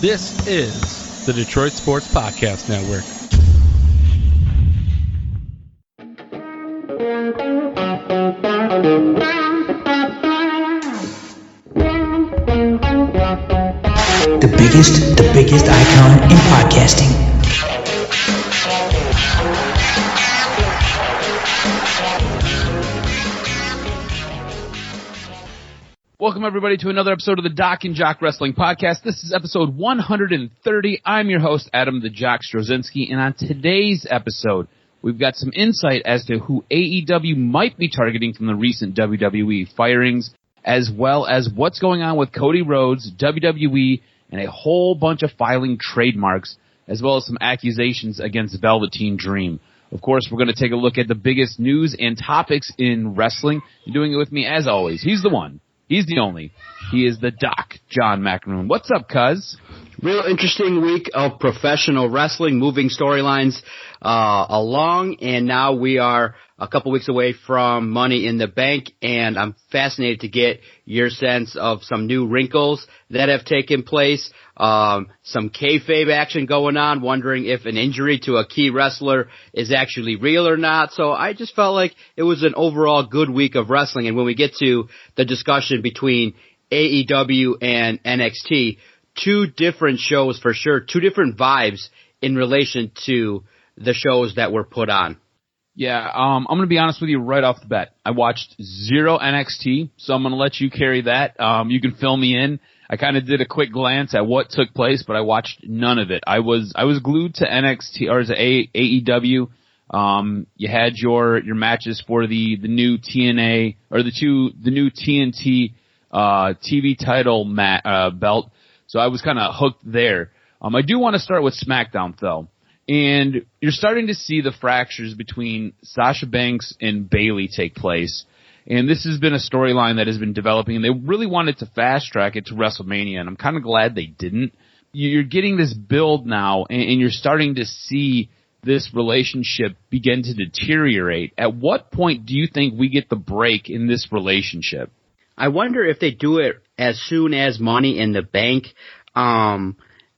This is the Detroit Sports Podcast Network. The biggest icon in podcasting. Welcome, everybody, to another episode of the DocNJock Wrestling Podcast. This is episode 130. I'm your host, Adam the Jock Strozinski, and on today's episode, we've got some insight as to who AEW might be targeting from the recent WWE firings, as well as what's going on with Cody Rhodes, WWE, and a whole bunch of filing trademarks, as well as some accusations against Velveteen Dream. Of course, we're going to take a look at the biggest news and topics in wrestling. And doing it with me, as always, he's the one. He's the only. He is the Doc, John McEnroe. What's up, cuz? Real interesting week of professional wrestling, moving storylines along, and now we are a couple weeks away from Money in the Bank, and I'm fascinated to get your sense of some new wrinkles that have taken place, some kayfab action going on, wondering if an injury to a key wrestler is actually real or not. So I just felt like it was an overall good week of wrestling, and when we get to the discussion between AEW and NXT, two different shows for sure, two different vibes in relation to the shows that were put on. Yeah, I'm going to be honest with you right off the bat. I watched zero NXT, so I'm going to let you carry that. You can fill me in. I kind of did a quick glance at what took place, but I watched none of it. I was glued to NXT or to AEW. You had your matches for the new TNA or the new TNT TV title belt. So I was kind of hooked there. I do want to start with SmackDown though. And you're starting to see the fractures between Sasha Banks and Bailey take place. And this has been a storyline that has been developing, and they really wanted to fast track it to WrestleMania, and I'm kind of glad they didn't. You're getting this build now, and you're starting to see this relationship begin to deteriorate. At what point do you think we get the break in this relationship? I wonder if they do it as soon as Money in the Bank.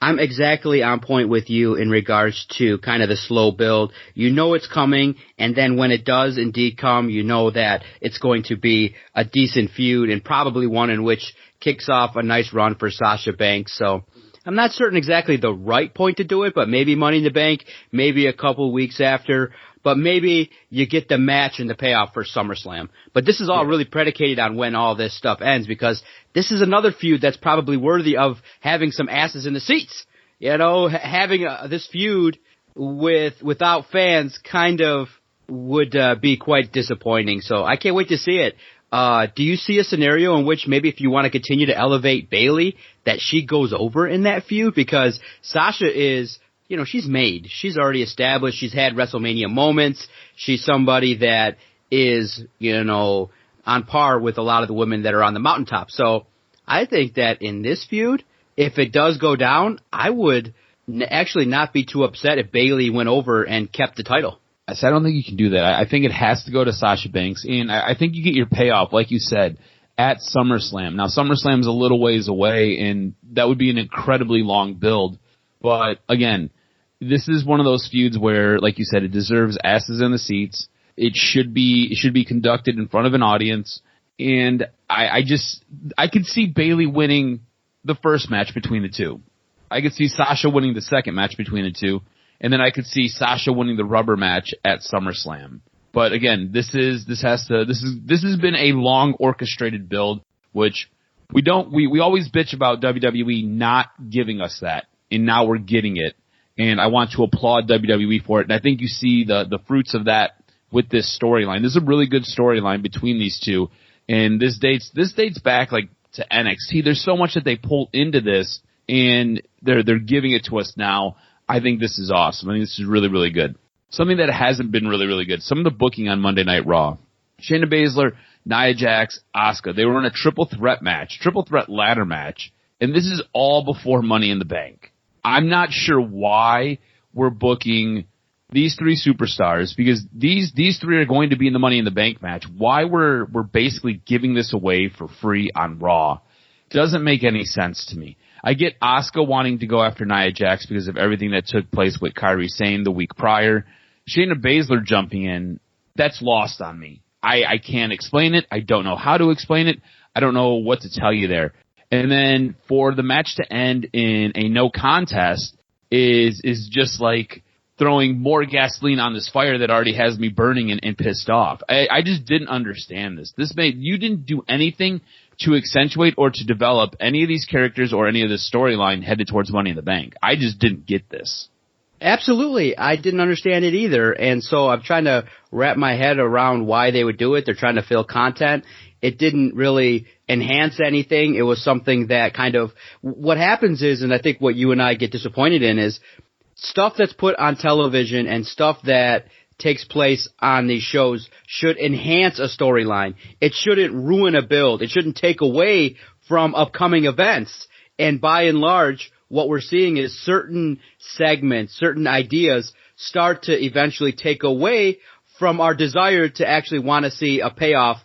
I'm exactly on point with you in regards to kind of the slow build. You know it's coming, and then when it does indeed come, you know that it's going to be a decent feud and probably one in which kicks off a nice run for Sasha Banks. So I'm not certain exactly the right point to do it, but maybe Money in the Bank, maybe a couple weeks after, but maybe you get the match and the payoff for SummerSlam. But this is all really predicated on when all this stuff ends, because this is another feud that's probably worthy of having some asses in the seats. You know, having this feud without fans kind of would be quite disappointing. So I can't wait to see it. Do you see a scenario in which maybe if you want to continue to elevate Bailey, that she goes over in that feud? Because Sasha is, you know, she's made. She's already established. She's had WrestleMania moments. She's somebody that is, you know, on par with a lot of the women that are on the mountaintop. So I think that in this feud, if it does go down, I would actually not be too upset if Bailey went over and kept the title. I don't think you can do that. I think it has to go to Sasha Banks, and I think you get your payoff, like you said, at SummerSlam. Now, SummerSlam's a little ways away, and that would be an incredibly long build. But, again, this is one of those feuds where, like you said, it deserves asses in the seats. It should be conducted in front of an audience, and I could see Bailey winning the first match between the two. I could see Sasha winning the second match between the two, and then I could see Sasha winning the rubber match at SummerSlam. But again, this has been a long orchestrated build, which we always bitch about WWE not giving us that, and now we're getting it. And I want to applaud WWE for it. And I think you see the fruits of that with this storyline. This is a really good storyline between these two. And this dates back like to NXT. There's so much that they pulled into this, and they're giving it to us now. I think this is awesome. I think this is really, really good. Something that hasn't been really, really good. Some of the booking on Monday Night Raw. Shana Bazler, Nia Jax, Auska. They were in a triple threat ladder match. And this is all before Money in the Bank. I'm not sure why we're booking these three superstars, because these three are going to be in the Money in the Bank match. Why we're basically giving this away for free on Raw doesn't make any sense to me. I get Auska wanting to go after Nia Jax because of everything that took place with Kairi Sane the week prior. Shana Bazler jumping in, that's lost on me. I can't explain it. I don't know how to explain it. I don't know what to tell you there. And then for the match to end in a no contest is just like throwing more gasoline on this fire that already has me burning and pissed off. I just didn't understand this. You didn't do anything to accentuate or to develop any of these characters or any of this storyline headed towards Money in the Bank. I just didn't get this. Absolutely. I didn't understand it either. And so I'm trying to wrap my head around why they would do it. They're trying to fill content. It didn't really enhance anything. It was something that kind of, what happens is, and I think what you and I get disappointed in is stuff that's put on television and stuff that takes place on these shows should enhance a storyline. It shouldn't ruin a build. It shouldn't take away from upcoming events. And by and large, what we're seeing is certain segments, certain ideas start to eventually take away from our desire to actually want to see a payoff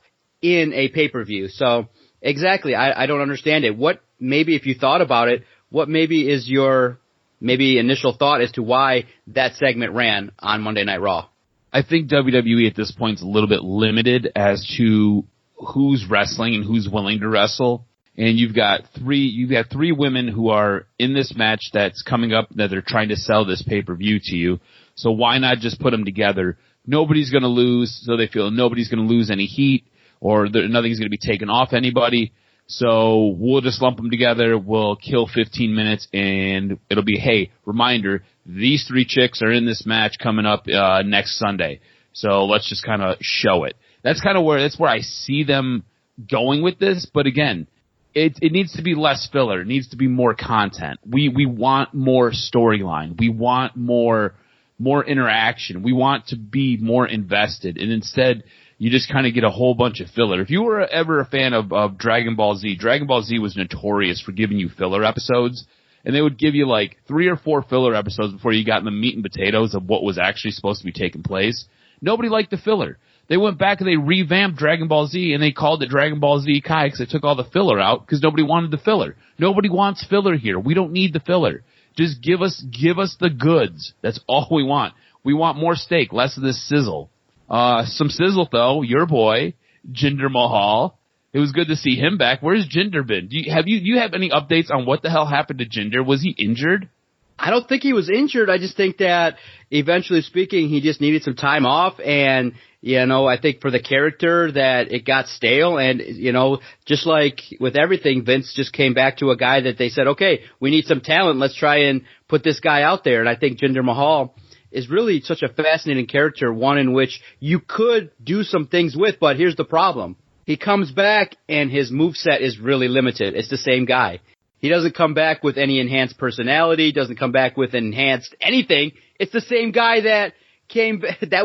in a pay-per-view. So exactly, I don't understand it. What, maybe if you thought about it, what maybe is your initial thought as to why that segment ran on Monday Night Raw? I think WWE at this point is a little bit limited as to who's wrestling and who's willing to wrestle. And you've got three women who are in this match that's coming up that they're trying to sell this pay-per-view to you. So why not just put them together? Nobody's going to lose, so they feel nobody's going to lose any heat or nothing's going to be taken off anybody. So we'll just lump them together. We'll kill 15 minutes and it'll be, hey, reminder, these three chicks are in this match coming up next Sunday. So let's just kind of show it. That's where I see them going with this. But again, it needs to be less filler. It needs to be more content. We want more storyline. We want more interaction. We want to be more invested. And instead, you just kind of get a whole bunch of filler. If you were ever a fan of Dragon Ball Z was notorious for giving you filler episodes. And they would give you like 3 or 4 filler episodes before you got in the meat and potatoes of what was actually supposed to be taking place. Nobody liked the filler. They went back and they revamped Dragon Ball Z and they called it Dragon Ball Z Kai because they took all the filler out because nobody wanted the filler. Nobody wants filler here. We don't need the filler. Just give us the goods. That's all we want. We want more steak, less of this sizzle. Some sizzle though. Your boy, Jihnder Mahal. It was good to see him back. Where's Jihnder been? Do you have any updates on what the hell happened to Jihnder? Was he injured? I don't think he was injured. I just think that eventually speaking, he just needed some time off. And, I think for the character that it got stale. And, just like with everything, Vince just came back to a guy that they said, okay, we need some talent. Let's try and put this guy out there. And I think Jihnder Mahal is really such a fascinating character, one in which you could do some things with. But here's the problem. He comes back and his moveset is really limited. It's the same guy. He doesn't come back with any enhanced personality, doesn't come back with enhanced anything. It's the same guy that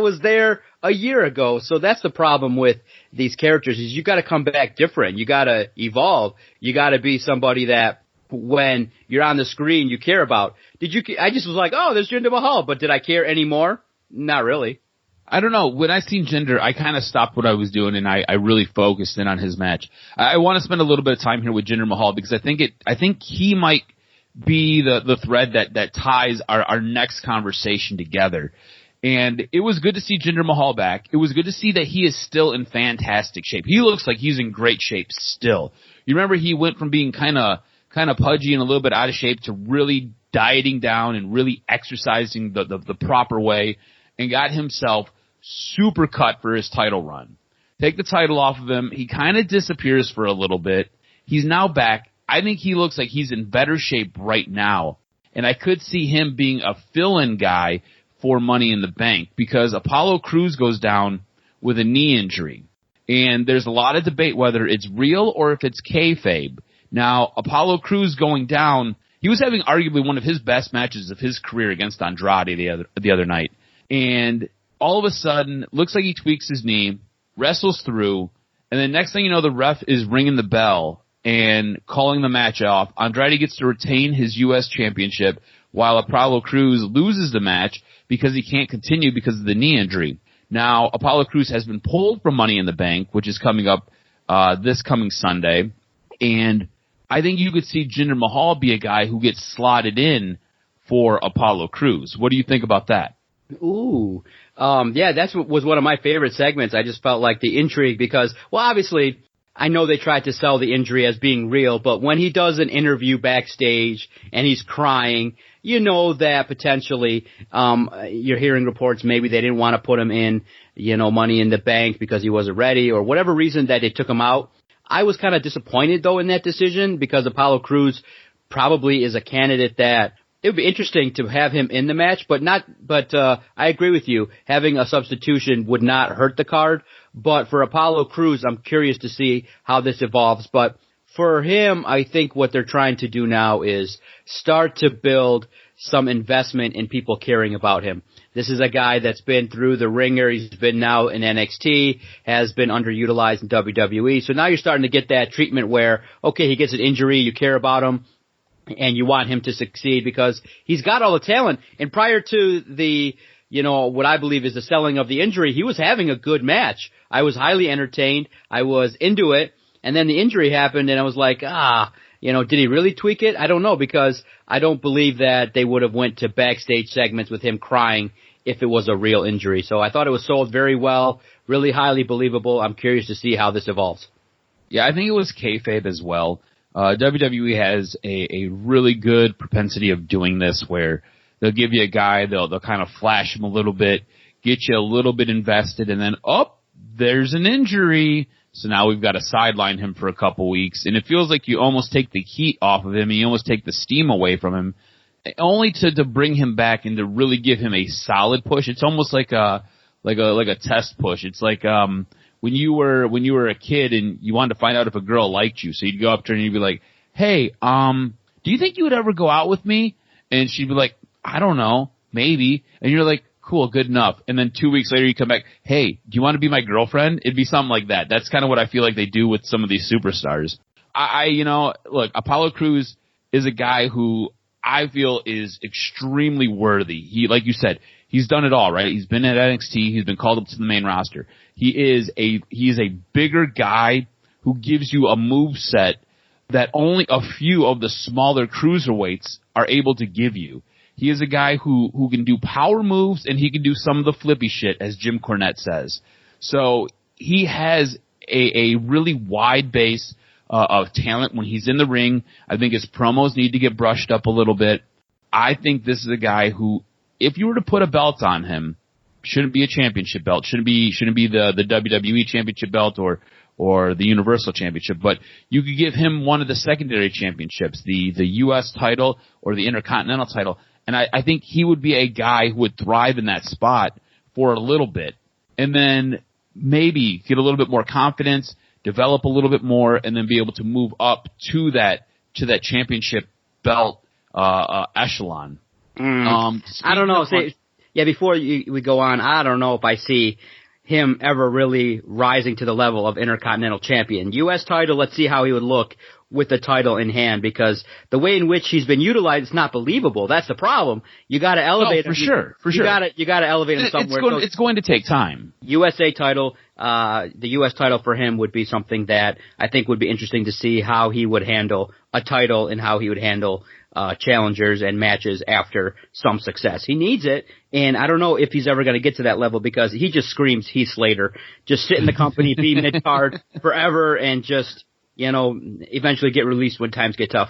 was there a year ago. So that's the problem with these characters is you got to come back different. You got to evolve. You got to be somebody that when you're on the screen you care about. I just was like, oh, there's Jihnder Mahal, but did I care anymore? Not really. I don't know. When I seen Jihnder, I kind of stopped what I was doing and I really focused in on his match. I want to spend a little bit of time here with Jihnder Mahal because I think he might be the thread that ties our next conversation together. And it was good to see Jihnder Mahal back. It was good to see that he is still in fantastic shape. He looks like he's in great shape still. You remember he went from being kind of pudgy and a little bit out of shape to really dieting down and really exercising the proper way and got himself super cut for his title run. Take the title off of him. He kind of disappears for a little bit. He's now back. I think he looks like he's in better shape right now. And I could see him being a fill-in guy for Money in the Bank because Apollo Crews goes down with a knee injury. And there's a lot of debate whether it's real or if it's kayfabe. Now, Apollo Crews going down, he was having arguably one of his best matches of his career against Andrade the other night. And all of a sudden, looks like he tweaks his knee, wrestles through, and then next thing you know, the ref is ringing the bell and calling the match off. Andrade gets to retain his U.S. championship while Apollo Crews loses the match because he can't continue because of the knee injury. Now, Apollo Crews has been pulled from Money in the Bank, which is coming up this coming Sunday, and I think you could see Jihnder Mahal be a guy who gets slotted in for Apollo Crews. What do you think about that? Ooh. Yeah, was one of my favorite segments. I just felt like the intrigue because, well, obviously, I know they tried to sell the injury as being real, but when he does an interview backstage and he's crying, you know that potentially, you're hearing reports maybe they didn't want to put him in, Money in the Bank because he wasn't ready or whatever reason that they took him out. I was kind of disappointed though in that decision because Apollo Crews probably is a candidate that it would be interesting to have him in the match, but I agree with you. Having a substitution would not hurt the card. But for Apollo Crews, I'm curious to see how this evolves. But for him, I think what they're trying to do now is start to build some investment in people caring about him. This is a guy that's been through the ringer. He's been now in NXT, has been underutilized in WWE. So now you're starting to get that treatment where, okay, he gets an injury, you care about him, and you want him to succeed because he's got all the talent. And prior to the, what I believe is the selling of the injury, he was having a good match. I was highly entertained. I was into it. And then the injury happened and I was like, did he really tweak it? I don't know because I don't believe that they would have went to backstage segments with him crying if it was a real injury. So I thought it was sold very well, really highly believable. I'm curious to see how this evolves. Yeah, I think it was kayfabe as well. WWE has a really good propensity of doing this where they'll give you a guy, they'll kind of flash him a little bit, get you a little bit invested, and then, there's an injury. So now we've got to sideline him for a couple weeks. And it feels like you almost take the heat off of him and you almost take the steam away from him, only to bring him back and to really give him a solid push. It's almost like a test push. It's like, when you were a kid and you wanted to find out if a girl liked you, so you'd go up to her and you'd be like, hey, do you think you would ever go out with me? And she'd be like, I don't know, maybe. And you're like, cool, good enough. And then 2 weeks later you come back, hey, do you want to be my girlfriend? It'd be something like that. That's kind of what I feel like they do with some of these superstars. Look, Apollo Crews is a guy who I feel is extremely worthy. He, like you said, he's done it all, right? He's been at NXT. He's been called up to the main roster. He is a bigger guy who gives you a move set that only a few of the smaller cruiserweights are able to give you. He is a guy who can do power moves and he can do some of the flippy shit, as Jim Cornette says. So he has a really wide base of talent when he's in the ring. I think his promos need to get brushed up a little bit. I think this is a guy who, if you were to put a belt on him, shouldn't be a championship belt, shouldn't be the WWE championship belt or the Universal Championship, but you could give him one of the secondary championships, the US title or the Intercontinental title. And I think he would be a guy who would thrive in that spot for a little bit and then maybe get a little bit more confidence, develop a little bit more, and then be able to move up to that championship belt echelon. I don't know. Before we go on, I don't know if I see him ever really rising to the level of Intercontinental Champion. U.S. title, let's see how he would look with the title in hand, because the way in which he's been utilized is not believable. That's the problem. You got to elevate him. For sure. You got to elevate him somewhere. It's going to take time. USA title, the U.S. title for him would be something that I think would be interesting to see how he would handle a title and how he would handle challengers and matches after some success. He needs it, and I don't know if he's ever going to get to that level because he just screams Heath Slater. Just sit in the company, be mid-card forever, and just, eventually get released when times get tough.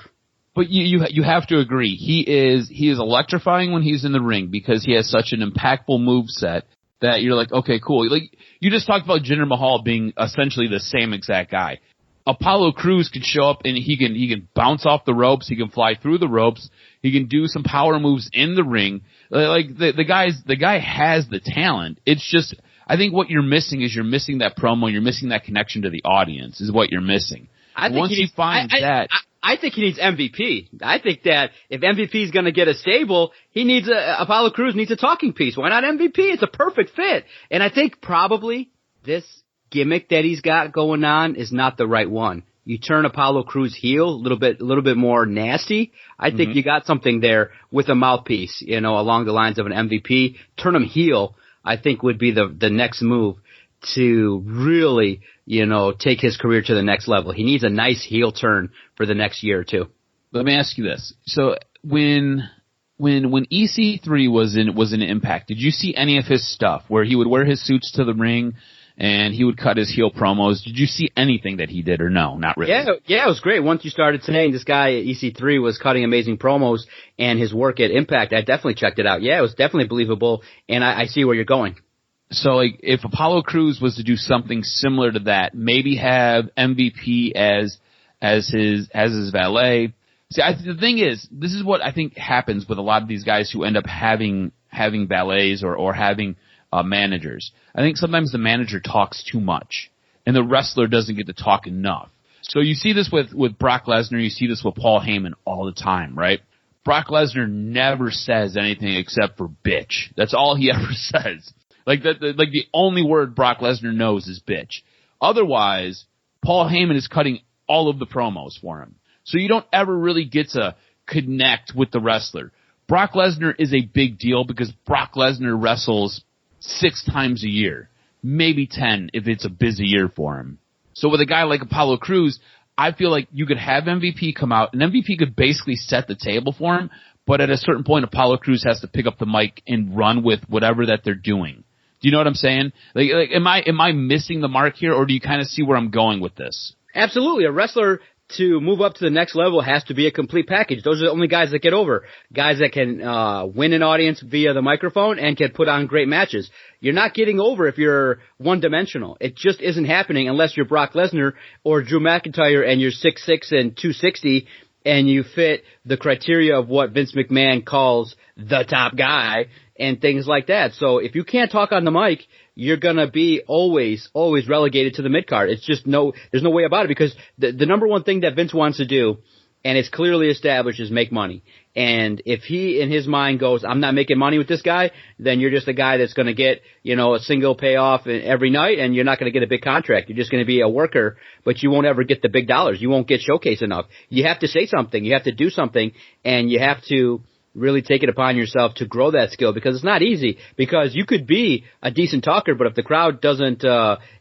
But you have to agree, he is electrifying when he's in the ring because he has such an impactful move set that you're like, okay, cool. Like, you just talked about Jihnder Mahal being essentially the same exact guy. Apollo Crews could show up and he can bounce off the ropes, he can fly through the ropes, he can do some power moves in the ring. Like the guy has the talent. It's just, I think what you're missing is you're missing that promo, you're missing that connection to the audience is what you're missing. I think he needs MVP. I think that if MVP is going to get a stable, Apollo Crews needs a talking piece. Why not MVP? It's a perfect fit. And I think probably this gimmick that he's got going on is not the right one. You turn Apollo Crews heel, a little bit more nasty. I think you got something there with a mouthpiece, along the lines of an MVP. Turn him heel, I think would be the next move to really, take his career to the next level. He needs a nice heel turn for the next year or two. Let me ask you this. So when EC3 was in Impact, did you see any of his stuff where he would wear his suits to the ring and he would cut his heel promos? Did you see anything that he did, or no? Not really. Yeah, it was great. Once you started saying this guy EC3 was cutting amazing promos and his work at Impact, I definitely checked it out. Yeah, it was definitely believable, and I see where you're going. So, like, if Apollo Crews was to do something similar to that, maybe have MVP as his valet. See, the thing is, this is what I think happens with a lot of these guys who end up having valets or having managers. I think sometimes the manager talks too much, and the wrestler doesn't get to talk enough. So you see this with Brock Lesnar, you see this with Paul Heyman all the time, right? Brock Lesnar never says anything except for bitch. That's all he ever says. Like the only word Brock Lesnar knows is bitch. Otherwise, Paul Heyman is cutting all of the promos for him. So you don't ever really get to connect with the wrestler. Brock Lesnar is a big deal because Brock Lesnar wrestles 6 times a year, maybe 10 if it's a busy year for him. So with a guy like Apollo Crews, I feel like you could have MVP come out, and MVP could basically set the table for him, but at a certain point, Apollo Crews has to pick up the mic and run with whatever that they're doing. Do you know what I'm saying? Like, am I missing the mark here, or do you kind of see where I'm going with this? Absolutely. A wrestler to move up to the next level has to be a complete package. Those are the only guys that get over. Guys that can win an audience via the microphone and can put on great matches. You're not getting over if you're one-dimensional. It just isn't happening unless you're Brock Lesnar or Drew McIntyre and you're 6'6" and 260 and you fit the criteria of what Vince McMahon calls the top guy and things like that. So if you can't talk on the mic, you're gonna be always relegated to the mid-card. It's just there's no way about it, because the number one thing that Vince wants to do, and it's clearly established, is make money. And if he, in his mind, goes, I'm not making money with this guy, then you're just a guy that's gonna get, a single payoff every night, and you're not gonna get a big contract. You're just gonna be a worker, but you won't ever get the big dollars. You won't get showcased enough. You have to say something. You have to do something, and you have to really take it upon yourself to grow that skill, because it's not easy, because you could be a decent talker, but if the crowd doesn't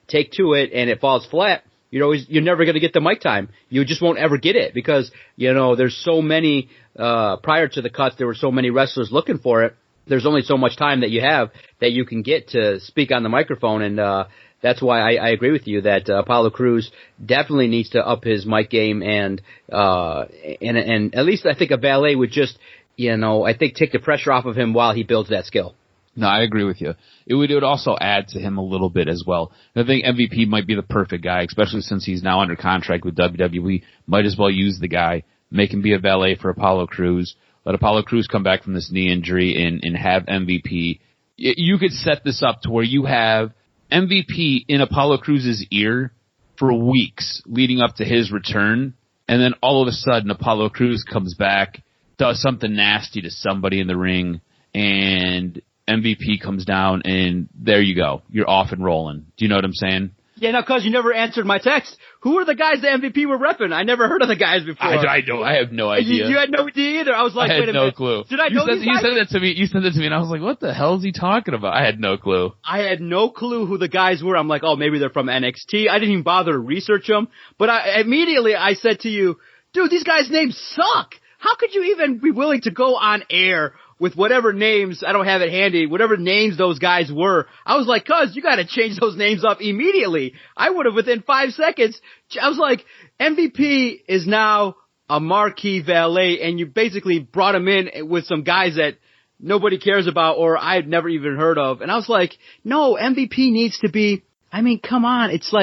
take to it and it falls flat, you're never going to get the mic time. You just won't ever get it, because there's so many prior to the cuts, there were so many wrestlers looking for it. There's only so much time that you have that you can get to speak on the microphone, and that's why I agree with you that Apollo Crews definitely needs to up his mic game, and at least I think a valet would just I think take the pressure off of him while he builds that skill. No, I agree with you. It would also add to him a little bit as well. I think MVP might be the perfect guy, especially since he's now under contract with WWE. Might as well use the guy, make him be a valet for Apollo Crews, let Apollo Crews come back from this knee injury and have MVP. You could set this up to where you have MVP in Apollo Crews' ear for weeks leading up to his return, and then all of a sudden Apollo Crews comes back, does something nasty to somebody in the ring, and MVP comes down, and there you go. You're off and rolling. Do you know what I'm saying? Yeah, no, cuz you never answered my text. Who are the guys that MVP were repping? I never heard of the guys before. I have no idea. You had no idea either. I was like, wait a minute. I had no clue. Did I know these guys? You sent it to me, and I was like, what the hell is he talking about? I had no clue. I had no clue who the guys were. I'm like, oh, maybe they're from NXT. I didn't even bother to research them. But immediately I said to you, dude, these guys' names suck. How could you even be willing to go on air with whatever names, I don't have it handy, whatever names those guys were? I was like, cuz, you gotta change those names up immediately. I would have within 5 seconds. I was like, MVP is now a marquee valet, and you basically brought him in with some guys that nobody cares about or I had never even heard of. And I was like, no, MVP needs to be, come on, it's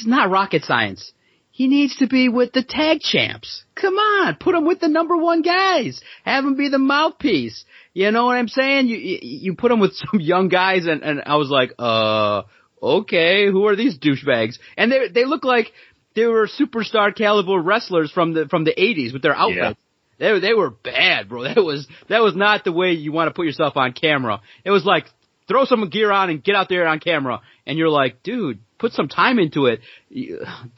not rocket science. He needs to be with the tag champs. Come on, put him with the number one guys. Have him be the mouthpiece. You know what I'm saying? You put him with some young guys, and I was like, okay, who are these douchebags? And they look like they were superstar caliber wrestlers from the 80s with their outfits. Yeah. They were bad, bro. That was not the way you want to put yourself on camera. It was like, throw some gear on and get out there on camera. And you're like, dude, put some time into it.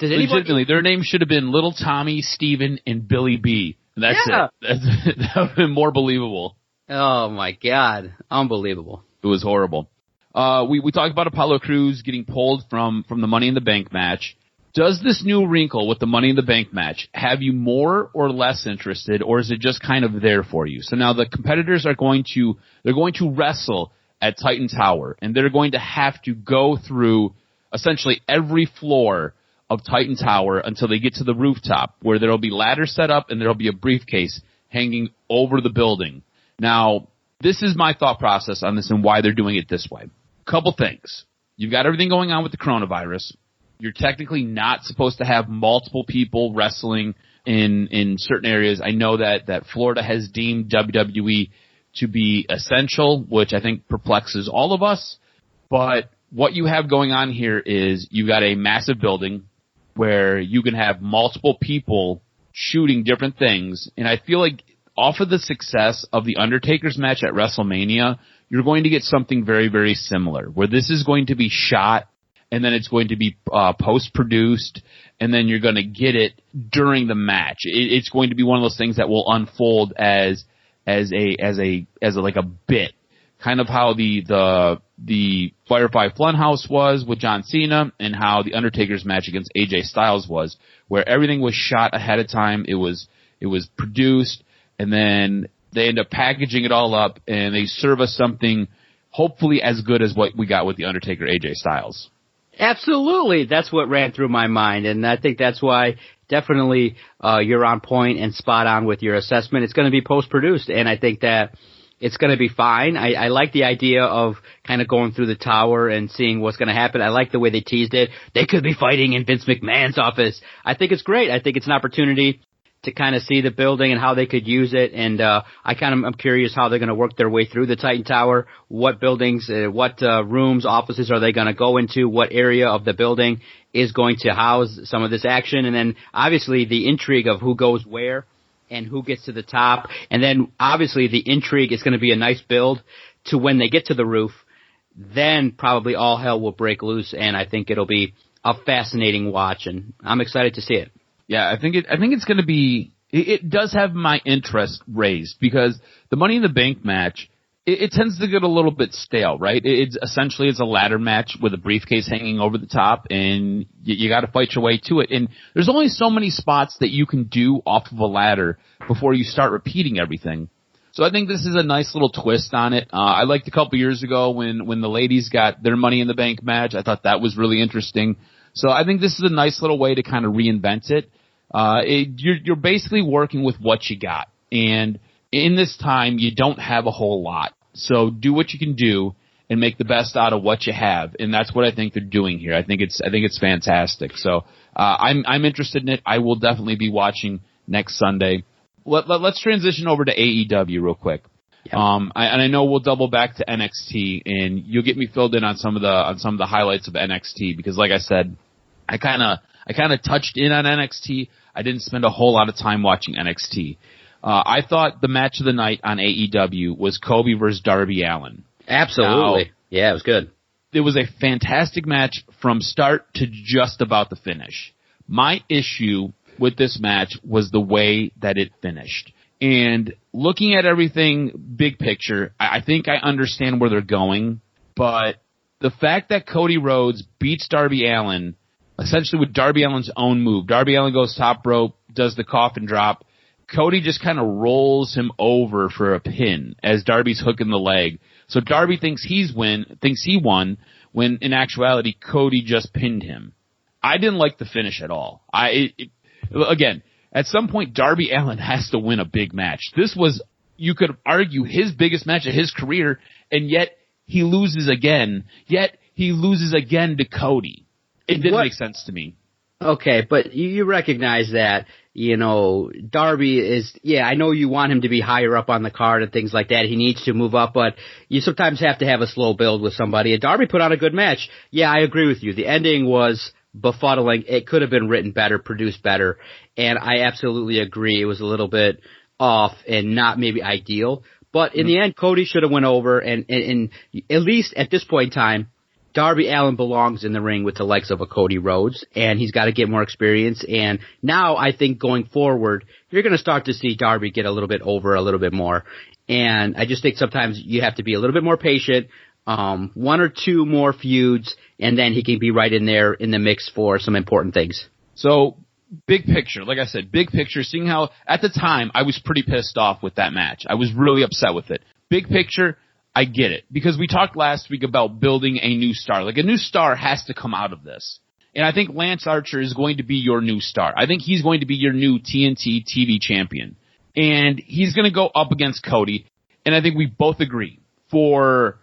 Legitimately, their names should have been Little Tommy, Steven, and Billy B. That's it. That would have been more believable. Oh, my God. Unbelievable. It was horrible. we talked about Apollo Crews getting pulled from the Money in the Bank match. Does this new wrinkle with the Money in the Bank match have you more or less interested, or is it just kind of there for you? So now the competitors are going to wrestle at Titan Tower, and they're going to have to go through essentially every floor of Titan Tower until they get to the rooftop, where there'll be ladders set up and there'll be a briefcase hanging over the building. Now, this is my thought process on this and why they're doing it this way. Couple things. You've got everything going on with the coronavirus. You're technically not supposed to have multiple people wrestling in certain areas. I know that Florida has deemed WWE to be essential, which I think perplexes all of us. But what you have going on here is you got a massive building where you can have multiple people shooting different things. And I feel like off of the success of the Undertaker's match at WrestleMania, you're going to get something very, very similar, where this is going to be shot and then it's going to be post-produced, and then you're going to get it during the match. It's going to be one of those things that will unfold as like a bit, kind of how the Firefly Funhouse was with John Cena, and how the Undertaker's match against AJ Styles was, where everything was shot ahead of time. It was produced, and then they end up packaging it all up, and they serve us something hopefully as good as what we got with the Undertaker AJ Styles. Absolutely. That's what ran through my mind, and I think that's why definitely you're on point and spot on with your assessment. It's going to be post-produced, and I think that it's going to be fine. I like the idea of kind of going through the tower and seeing what's going to happen. I like the way they teased it. They could be fighting in Vince McMahon's office. I think it's great. I think it's an opportunity to kind of see the building and how they could use it. And I'm curious how they're going to work their way through the Titan Tower. What buildings, what rooms, offices are they going to go into? What area of the building is going to house some of this action? And then obviously the intrigue of who goes where and who gets to the top. And then obviously the intrigue is going to be a nice build to when they get to the roof. Then probably all hell will break loose, and I think it'll be a fascinating watch, and I'm excited to see it. Yeah, I think it's going to be. It does have my interest raised, because the Money in the Bank match, it tends to get a little bit stale, right? It's a ladder match with a briefcase hanging over the top, and you got to fight your way to it. And there's only so many spots that you can do off of a ladder before you start repeating everything. So I think this is a nice little twist on it. I liked a couple years ago when the ladies got their Money in the Bank match. I thought that was really interesting. So I think this is a nice little way to kind of reinvent it. You're basically working with what you got, and in this time you don't have a whole lot. So do what you can do and make the best out of what you have, and that's what I think they're doing here. I think it's fantastic. So I'm interested in it. I will definitely be watching next Sunday. Let's transition over to AEW real quick. Yep. I know we'll double back to NXT, and you'll get me filled in on some of the highlights of NXT, because like I said, I kind of touched in on NXT. I didn't spend a whole lot of time watching NXT. I thought the match of the night on AEW was Cody versus Darby Allin. Absolutely. Now, yeah, it was good. It was a fantastic match from start to just about the finish. My issue with this match was the way that it finished. And looking at everything big picture, I think I understand where they're going, but the fact that Cody Rhodes beats Darby Allin essentially with Darby Allin's own move. Darby Allin goes top rope, does the coffin drop. Cody just kind of rolls him over for a pin as Darby's hooking the leg. So Darby thinks he won, when in actuality Cody just pinned him. I didn't like the finish at all. Again, at some point Darby Allin has to win a big match. This was, you could argue, his biggest match of his career, and yet he loses again. Yet he loses again to Cody. It didn't make sense to me. Okay, but you recognize that, Darby is, I know you want him to be higher up on the card and things like that. He needs to move up, but you sometimes have to have a slow build with somebody. And Darby put on a good match. Yeah, I agree with you. The ending was befuddling. It could have been written better, produced better, and I absolutely agree. It was a little bit off and not maybe ideal. But in the end, Cody should have went over, and at least at this point in time, Darby Allin belongs in the ring with the likes of a Cody Rhodes, and he's got to get more experience. And now I think going forward, you're going to start to see Darby get a little bit over a little bit more. And I just think sometimes you have to be a little bit more patient, one or two more feuds, and then he can be right in there in the mix for some important things. So, big picture, like I said, big picture, seeing how, at the time, I was pretty pissed off with that match. I was really upset with it. Big picture, I get it. Because we talked last week about building a new star. Like, a new star has to come out of this. And I think Lance Archer is going to be your new star. I think he's going to be your new TNT TV champion. And he's going to go up against Cody. And I think we both agree. For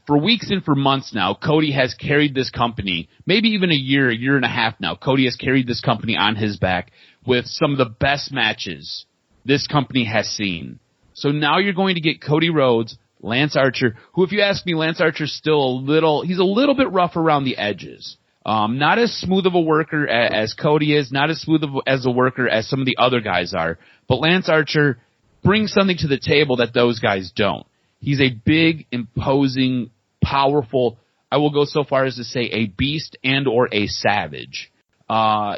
weeks and for months now, Cody has carried this company, maybe even a year and a half now. Cody has carried this company on his back with some of the best matches this company has seen. So now you're going to get Cody Rhodes, Lance Archer, who, if you ask me, Lance Archer's still he's a little bit rough around the edges. Not as smooth of a worker as Cody is, not as smooth as a worker as some of the other guys are. But Lance Archer brings something to the table that those guys don't. He's a big, imposing, powerful, I will go so far as to say a beast and or a savage.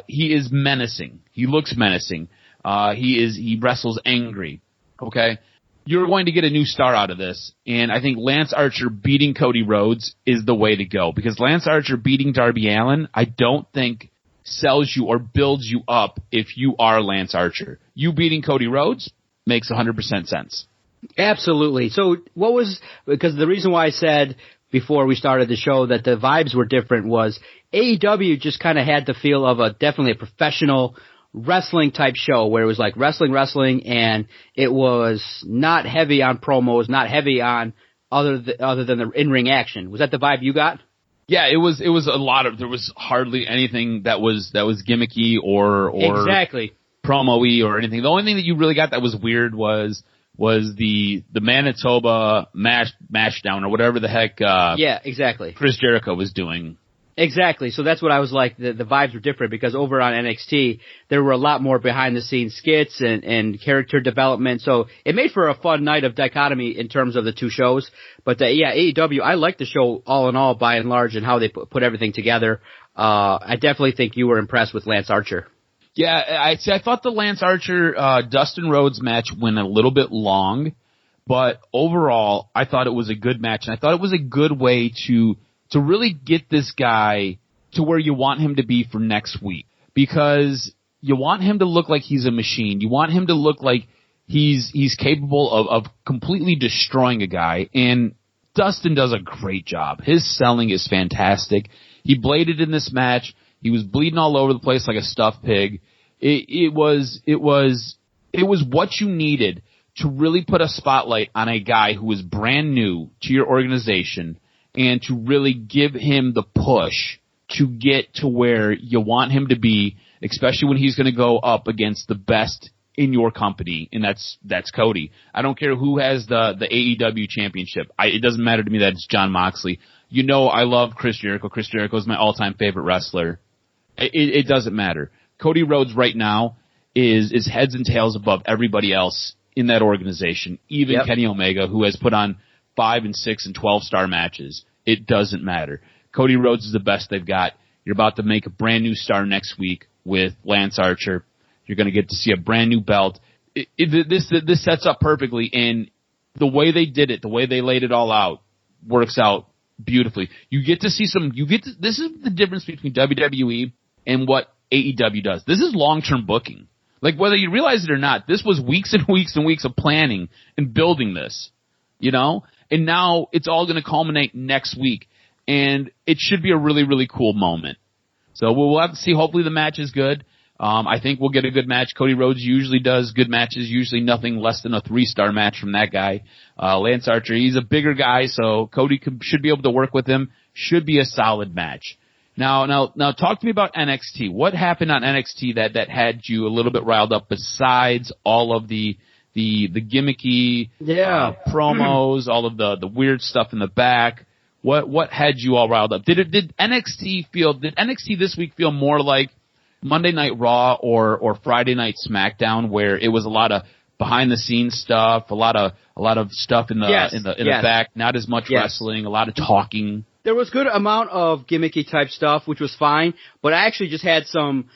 He is menacing. He looks menacing. He wrestles angry. Okay? You're going to get a new star out of this, and I think Lance Archer beating Cody Rhodes is the way to go. Because Lance Archer beating Darby Allin, I don't think sells you or builds you up if you are Lance Archer. You beating Cody Rhodes makes 100% sense. Absolutely. So because the reason why I said before we started the show that the vibes were different was AEW just kind of had the feel of definitely a professional wrestling type show where it was like wrestling, and it was not heavy on promos, not heavy on other than the in-ring action. Was that the vibe you got? Yeah, it was there was hardly anything that was gimmicky or exactly promo-y or anything. The only thing that you really got that was weird was the Manitoba mash down or whatever the heck yeah, exactly. Chris Jericho was doing. Exactly. So that's what I was like. The vibes were different because over on NXT, there were a lot more behind-the-scenes skits and character development. So it made for a fun night of dichotomy in terms of the two shows. But, yeah, AEW, I liked the show all in all by and large and how they put everything together. I definitely think you were impressed with Lance Archer. Yeah, I thought the Lance Archer Dustin Rhodes match went a little bit long. But overall, I thought it was a good match. And I thought it was a good way to really get this guy to where you want him to be for next week. Because you want him to look like he's a machine. You want him to look like he's capable of completely destroying a guy. And Dustin does a great job. His selling is fantastic. He bladed in this match. He was bleeding all over the place like a stuffed pig. It was what you needed to really put a spotlight on a guy who is brand new to your organization, and to really give him the push to get to where you want him to be, especially when he's going to go up against the best in your company, and that's Cody. I don't care who has the AEW championship. It doesn't matter to me that it's Jon Moxley. You know I love Chris Jericho. Chris Jericho is my all-time favorite wrestler. It doesn't matter. Cody Rhodes right now is heads and tails above everybody else in that organization, even Kenny Omega, who has put on 5 and 6 and 12-star matches. It doesn't matter. Cody Rhodes is the best they've got. You're about to make a brand new star next week with Lance Archer. You're going to get to see a brand new belt. This sets up perfectly, and the way they did it, the way they laid it all out, works out beautifully. You get to see this is the difference between WWE and what AEW does. This is long-term booking. Like, whether you realize it or not, this was weeks and weeks and weeks of planning and building this, you know? And now it's all going to culminate next week. And it should be a really, really cool moment. So we'll have to see. Hopefully the match is good. I think we'll get a good match. Cody Rhodes usually does good matches, usually nothing less than a 3-star match from that guy. Lance Archer, he's a bigger guy, so Cody should be able to work with him. Should be a solid match. Now talk to me about NXT. What happened on NXT that had you a little bit riled up besides all of the gimmicky promos, all of the weird stuff in the back? What had you all riled up? Did NXT this week feel more like Monday Night Raw or Friday Night SmackDown, where it was a lot of behind the scenes stuff, a lot of stuff in the back, not as much wrestling, a lot of talking? There was good amount of gimmicky type stuff, which was fine, but I actually just had some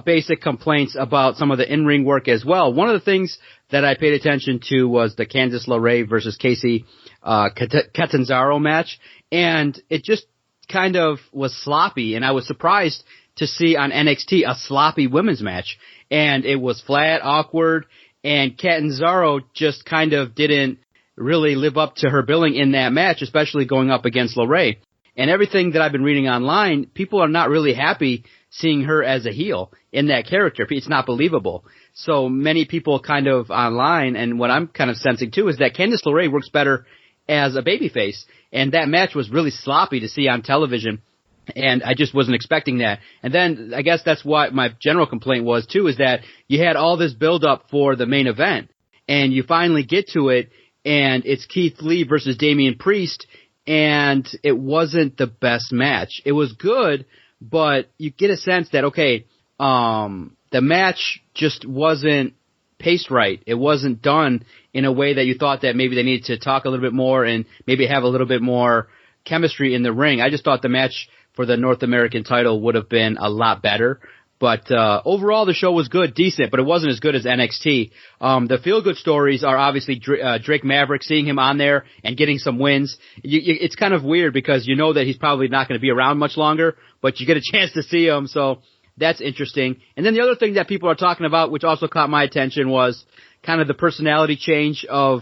basic complaints about some of the in-ring work as well. One of the things that I paid attention to was the Candice LeRae versus Casey Catanzaro match, and it just kind of was sloppy, and I was surprised to see on NXT a sloppy women's match. And it was flat, awkward, and Catanzaro just kind of didn't really live up to her billing in that match, especially going up against LeRae. And everything that I've been reading online, people are not really happy seeing her as a heel in that character. It's not believable. So many people kind of online, and what I'm kind of sensing too, is that Candice LeRae works better as a babyface. And that match was really sloppy to see on television. And I just wasn't expecting that. And then I guess that's what my general complaint was too, is that you had all this build up for the main event and you finally get to it and it's Keith Lee versus Damian Priest, and it wasn't the best match. It was good, but you get a sense that, okay, the match just wasn't paced right. It wasn't done in a way that you thought that maybe they needed to talk a little bit more and maybe have a little bit more chemistry in the ring. I just thought the match for the North American title would have been a lot better. But overall, the show was good, decent, but it wasn't as good as NXT. The feel-good stories are obviously Drake Maverick, seeing him on there and getting some wins. It's kind of weird because you know that he's probably not going to be around much longer, but you get a chance to see him, so that's interesting. And then the other thing that people are talking about, which also caught my attention, was kind of the personality change of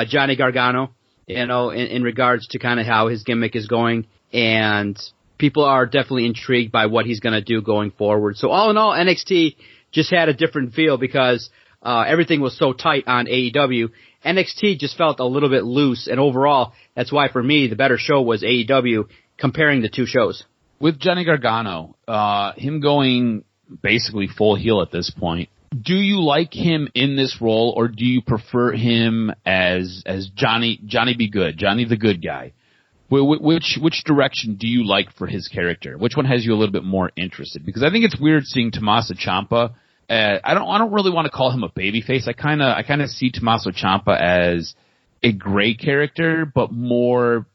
Johnny Gargano, you know, in regards to kind of how his gimmick is going, and people are definitely intrigued by what he's going to do going forward. So all in all, NXT just had a different feel because everything was so tight on AEW. NXT just felt a little bit loose, and overall, that's why for me, the better show was AEW comparing the two shows. With Johnny Gargano, him going basically full heel at this point, do you like him in this role, or do you prefer him as Johnny Be Good, Johnny the Good Guy? Which direction do you like for his character? Which one has you a little bit more interested? Because I think it's weird seeing Tommaso Ciampa. I don't really want to call him a babyface. I kind of see Tommaso Ciampa as a great character, but more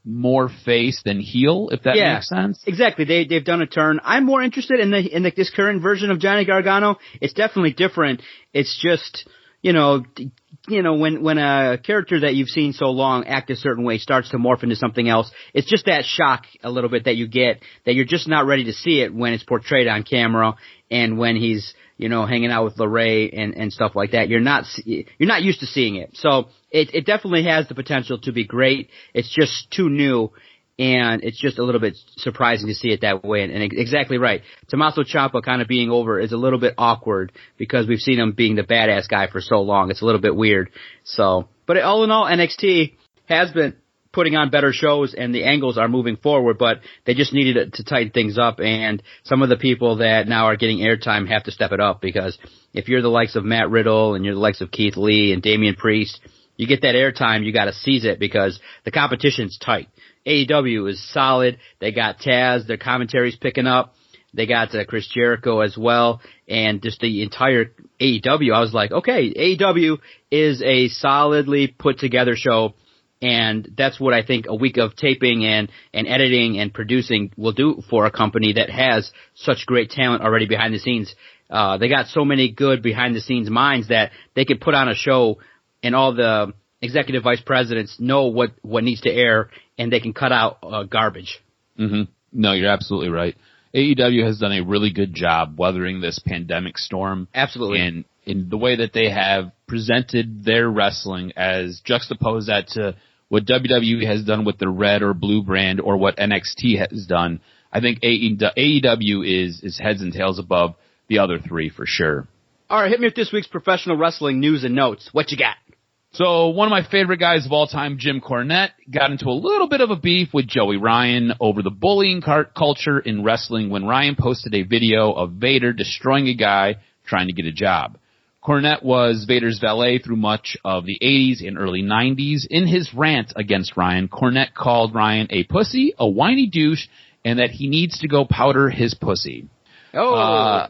face than heel, if that makes sense. Exactly. They've done a turn. I'm more interested in this current version of Johnny Gargano. It's definitely different. It's just, you know, when a character that you've seen so long act a certain way starts to morph into something else, it's just that shock a little bit that you get, that you're just not ready to see it when it's portrayed on camera and when he's, you know, hanging out with LeRae and stuff like that. You're not used to seeing it. So it definitely has the potential to be great. It's just too new, and it's just a little bit surprising to see it that way. And exactly right. Tommaso Ciampa kind of being over is a little bit awkward because we've seen him being the badass guy for so long. It's a little bit weird. So, but all in all, NXT has been putting on better shows and the angles are moving forward, but they just needed to tighten things up, and some of the people that now are getting airtime have to step it up, because if you're the likes of Matt Riddle and you're the likes of Keith Lee and Damian Priest, you get that airtime, you got to seize it because the competition's tight. AEW is solid. They got Taz, their commentary's picking up. They got Chris Jericho as well, and just the entire AEW. I was like, okay, AEW is a solidly put together show. And that's what I think a week of taping and editing and producing will do for a company that has such great talent already behind the scenes. They got so many good behind the scenes minds that they could put on a show and all the executive vice presidents know what needs to air, and they can cut out garbage. Mm-hmm. No, you're absolutely right. AEW has done a really good job weathering this pandemic storm. Absolutely. And in the way that they have presented their wrestling as juxtaposed that to what WWE has done with the red or blue brand, or what NXT has done, I think AEW is heads and tails above the other three for sure. All right, hit me with this week's professional wrestling news and notes. What you got? So one of my favorite guys of all time, Jim Cornette, got into a little bit of a beef with Joey Ryan over the bullying culture in wrestling when Ryan posted a video of Vader destroying a guy trying to get a job. Cornette was Vader's valet through much of the 80s and early 90s. In his rant against Ryan, Cornette called Ryan a pussy, a whiny douche, and that he needs to go powder his pussy. Oh.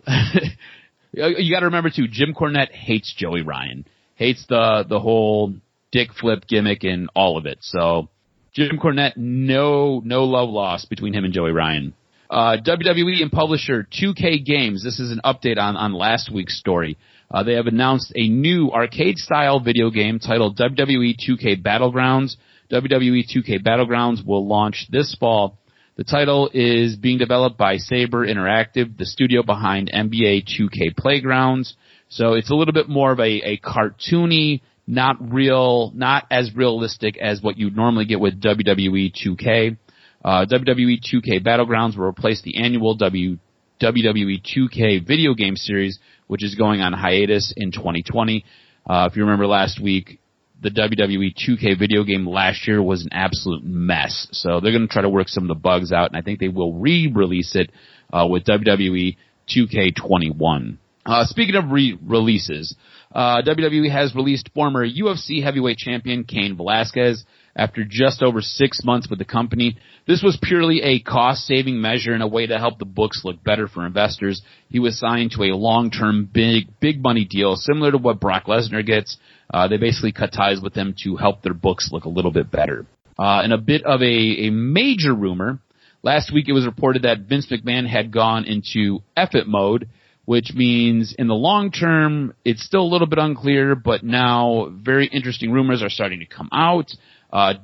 You got to remember, too, Jim Cornette hates Joey Ryan. Hates the whole dick flip gimmick and all of it. So Jim Cornette, no love lost between him and Joey Ryan. WWE and publisher 2K Games, this is an update on last week's story. They have announced a new arcade-style video game titled WWE 2K Battlegrounds. WWE 2K Battlegrounds will launch this fall. The title is being developed by Saber Interactive, the studio behind NBA 2K Playgrounds. So it's a little bit more of a cartoony, not as realistic as what you normally get with WWE 2K. WWE 2K Battlegrounds will replace the annual WWE 2K video game series, which is going on hiatus in 2020. If you remember last week, the WWE 2K video game last year was an absolute mess. So they're going to try to work some of the bugs out, and I think they will re-release it with WWE 2K21. Speaking of re-releases, WWE has released former UFC heavyweight champion Cain Velasquez after just over 6 months with the company. This was purely a cost-saving measure and a way to help the books look better for investors. He was signed to a long-term big money deal similar to what Brock Lesnar gets. They basically cut ties with him to help their books look a little bit better. And a bit of a major rumor. Last week it was reported that Vince McMahon had gone into F-it mode, which means in the long term, it's still a little bit unclear, but now very interesting rumors are starting to come out.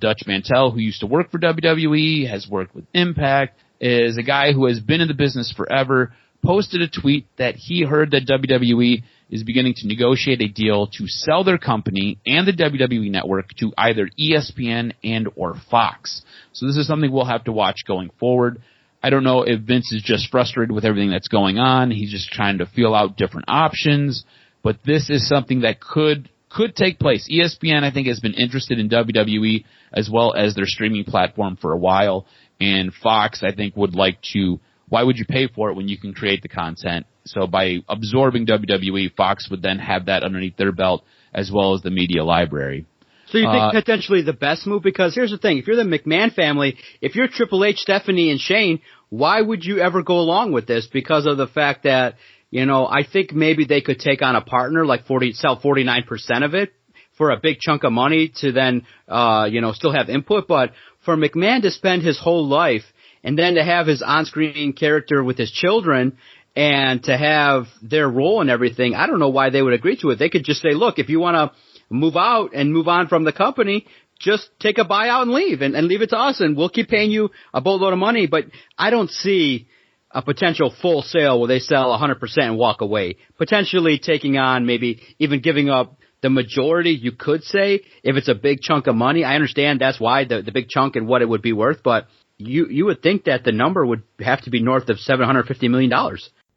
Dutch Mantel, who used to work for WWE, has worked with Impact, is a guy who has been in the business forever, posted a tweet that he heard that WWE is beginning to negotiate a deal to sell their company and the WWE network to either ESPN and or Fox. So this is something we'll have to watch going forward. I don't know if Vince is just frustrated with everything that's going on. He's just trying to feel out different options. But this is something that could take place. ESPN, I think, has been interested in WWE as well as their streaming platform for a while. And Fox, I think, would like to. Why would you pay for it when you can create the content? So by absorbing WWE, Fox would then have that underneath their belt as well as the media library. So you think potentially the best move? Because here's the thing. If you're the McMahon family, if you're Triple H, Stephanie, and Shane, why would you ever go along with this? Because of the fact that, you know, I think maybe they could take on a partner, like sell 49% of it for a big chunk of money to then, still have input. But for McMahon to spend his whole life and then to have his on-screen character with his children and to have their role and everything, I don't know why they would agree to it. They could just say, look, if you want to move out and move on from the company, just take a buyout and leave and leave it to us, and we'll keep paying you a boatload of money. But I don't see a potential full sale where they sell 100% and walk away. Potentially taking on, maybe even giving up the majority, you could say, if it's a big chunk of money. I understand that's why the big chunk and what it would be worth, but you would think that the number would have to be north of $750 million.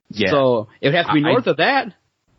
Yeah. So it would have to be north of that.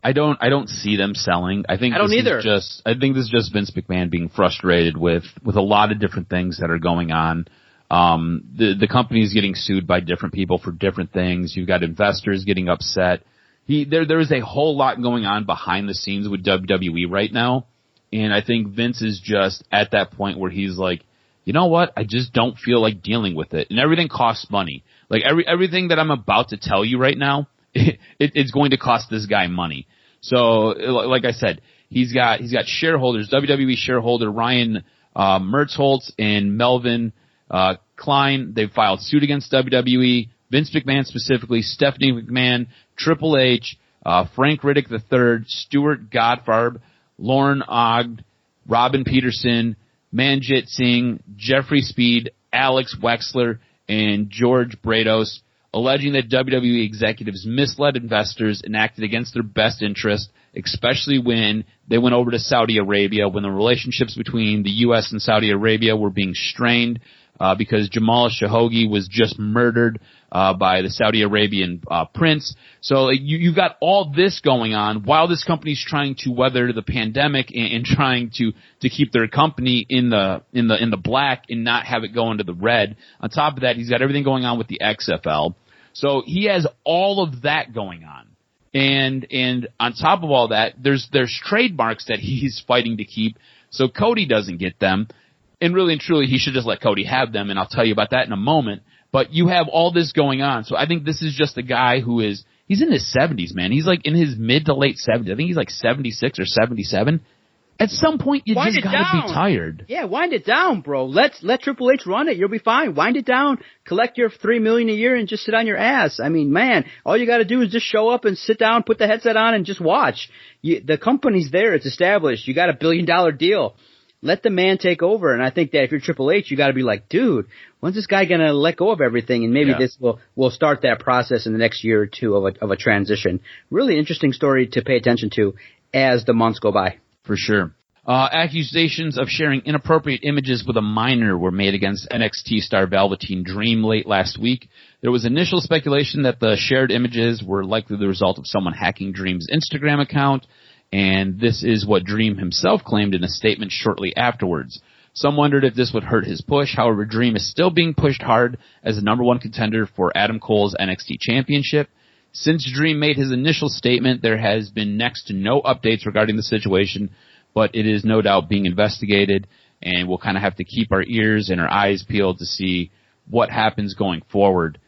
I don't see them selling. I think I don't either. I think this is just Vince McMahon being frustrated with a lot of different things that are going on. The company is getting sued by different people for different things. You've got investors getting upset. There is a whole lot going on behind the scenes with WWE right now, and I think Vince is just at that point where he's like, you know what? I just don't feel like dealing with it, and everything costs money. Like everything that I'm about to tell you right now, it's going to cost this guy money. So, like I said, he's got shareholders, WWE shareholder Ryan Mertzholtz and Melvin Klein. They've filed suit against WWE, Vince McMahon specifically, Stephanie McMahon, Triple H, Frank Riddick III, Stuart Goldfarb, Lauren Ogd, Robin Peterson, Manjit Singh, Jeffrey Speed, Alex Wexler, and George Brados, alleging that WWE executives misled investors and acted against their best interest, especially when they went over to Saudi Arabia, when the relationships between the U.S. and Saudi Arabia were being strained because Jamal Khashoggi was just murdered by the Saudi Arabian prince. So you've got all this going on while this company's trying to weather the pandemic and trying to keep their company in the black and not have it go into the red. On top of that, he's got everything going on with the XFL. So he has all of that going on. And on top of all that, there's trademarks that he's fighting to keep. So Cody doesn't get them. And really and truly, he should just let Cody have them, and I'll tell you about that in a moment. But you have all this going on. So I think this is just a guy he's in his 70s, man. He's like in his mid to late 70s. I think he's like 76 or 77. At some point, you Wind just it gotta down. be tired. Yeah, wind it down, bro. Let Triple H run it. You'll be fine. Wind it down. Collect your $3 million a year and just sit on your ass. I mean, man, all you got to do is just show up and sit down, put the headset on, and just watch. The company's there. It's established. You got a $1 billion deal. Let the man take over. And I think that if you're Triple H, you got to be like, dude, when's this guy gonna let go of everything? And maybe this will start that process in the next year or two of a transition. Really interesting story to pay attention to as the months go by. For sure. Accusations of sharing inappropriate images with a minor were made against NXT star Velveteen Dream late last week. There was initial speculation that the shared images were likely the result of someone hacking Dream's Instagram account, and this is what Dream himself claimed in a statement shortly afterwards. Some wondered if this would hurt his push. However, Dream is still being pushed hard as the number one contender for Adam Cole's NXT Championship. Since Dream made his initial statement, there has been next to no updates regarding the situation, but it is no doubt being investigated, and we'll kind of have to keep our ears and our eyes peeled to see what happens going forward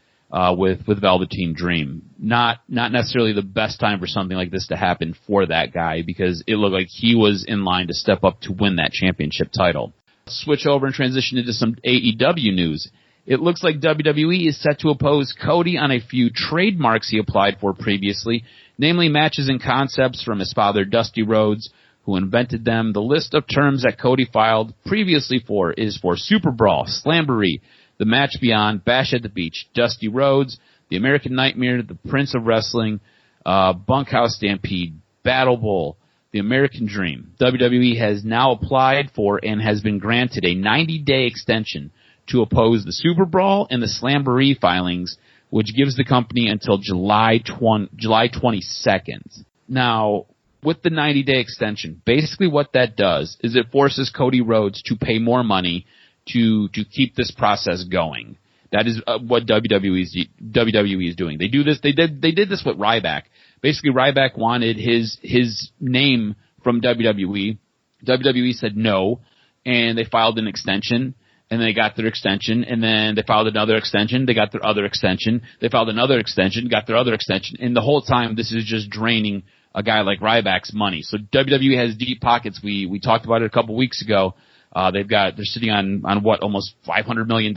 with Velveteen Dream. Not necessarily the best time for something like this to happen for that guy, because it looked like he was in line to step up to win that championship title. Switch over and transition into some AEW news. It looks like WWE is set to oppose Cody on a few trademarks he applied for previously, namely matches and concepts from his father Dusty Rhodes, who invented them. The list of terms that Cody filed previously for is for Super Brawl, Slamboree, The Match Beyond, Bash at the Beach, Dusty Rhodes, The American Nightmare, The Prince of Wrestling, Bunkhouse Stampede, Battle Bowl, The American Dream. WWE has now applied for and has been granted a 90-day extension to oppose the Super Brawl and the Slamboree filings, which gives the company until July 22nd. Now, with the 90-day extension, basically what that does is it forces Cody Rhodes to pay more money to keep this process going. That is what WWE is doing. They do this. They did this with Ryback. Basically, Ryback wanted his name from WWE. WWE said no, and they filed an extension. And they got their extension, and then they filed another extension, they got their other extension, they filed another extension, got their other extension, and the whole time this is just draining a guy like Ryback's money. So WWE has deep pockets. We talked about it a couple weeks ago. They're sitting on what, almost $500 million.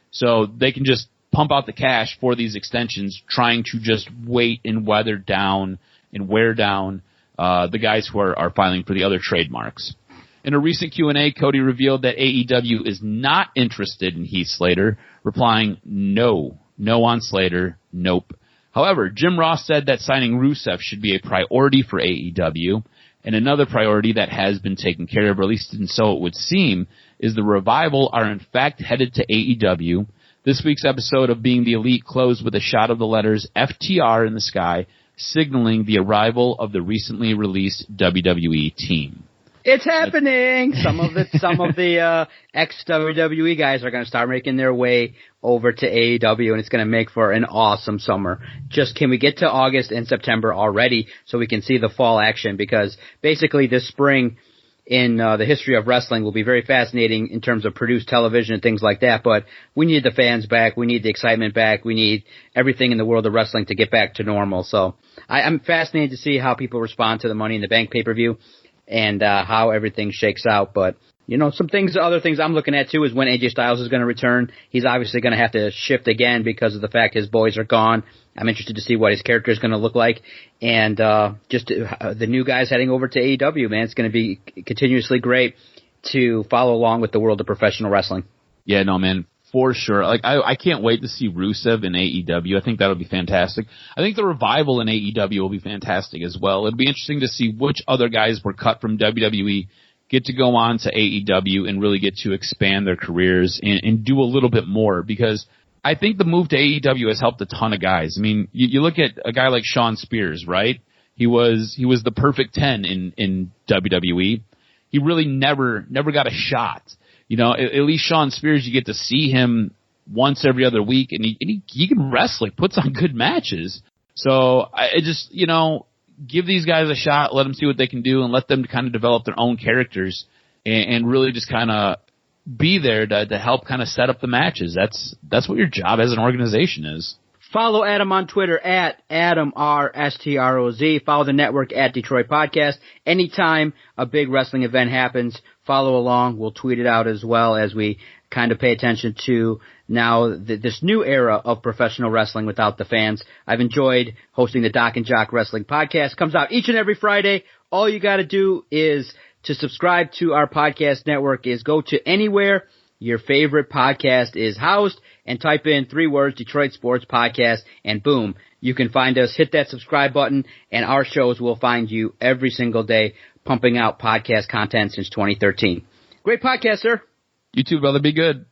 So they can just pump out the cash for these extensions, trying to just wait and wear down the guys who are filing for the other trademarks. In a recent Q&A, Cody revealed that AEW is not interested in Heath Slater, replying, no on Slater, nope. However, Jim Ross said that signing Rusev should be a priority for AEW, and another priority that has been taken care of, or at least and so it would seem, is the Revival are in fact headed to AEW. This week's episode of Being the Elite closed with a shot of the letters FTR in the sky, signaling the arrival of the recently released WWE team. It's happening. Some of the ex-WWE guys are going to start making their way over to AEW, and it's going to make for an awesome summer. Just can we get to August and September already so we can see the fall action? Because basically this spring in the history of wrestling will be very fascinating in terms of produced television and things like that. But we need the fans back. We need the excitement back. We need everything in the world of wrestling to get back to normal. So I'm fascinated to see how people respond to the Money in the Bank pay-per-view. And how everything shakes out. But, other things I'm looking at, too, is when AJ Styles is going to return. He's obviously going to have to shift again because of the fact his boys are gone. I'm interested to see what his character is going to look like. And the new guys heading over to AEW, man, it's going to be continuously great to follow along with the world of professional wrestling. Yeah, no, man. For sure. I can't wait to see Rusev in AEW. I think that'll be fantastic. I think the Revival in AEW will be fantastic as well. It'll be interesting to see which other guys were cut from WWE get to go on to AEW and really get to expand their careers and do a little bit more, because I think the move to AEW has helped a ton of guys. I mean, you look at a guy like Shawn Spears, right? He was the perfect 10 in WWE. He really never got a shot. At least Shawn Spears, you get to see him once every other week, and he can wrestle. He puts on good matches. So I just, give these guys a shot, let them see what they can do, and let them kind of develop their own characters and really just kind of be there to help kind of set up the matches. That's what your job as an organization is. Follow Adam on Twitter at AdamRSTROZ. Follow the network at Detroit Podcast. Anytime a big wrestling event happens, follow along. We'll tweet it out as well as we kind of pay attention to now this new era of professional wrestling without the fans. I've enjoyed hosting the DocNJock Wrestling Podcast. Comes out each and every Friday. All you got to do is to subscribe to our podcast network is go to anywhere your favorite podcast is housed and type in 3 words, Detroit Sports Podcast, and boom, you can find us. Hit that subscribe button, and our shows will find you every single day, pumping out podcast content since 2013. Great podcast, sir. You too, brother. Be good.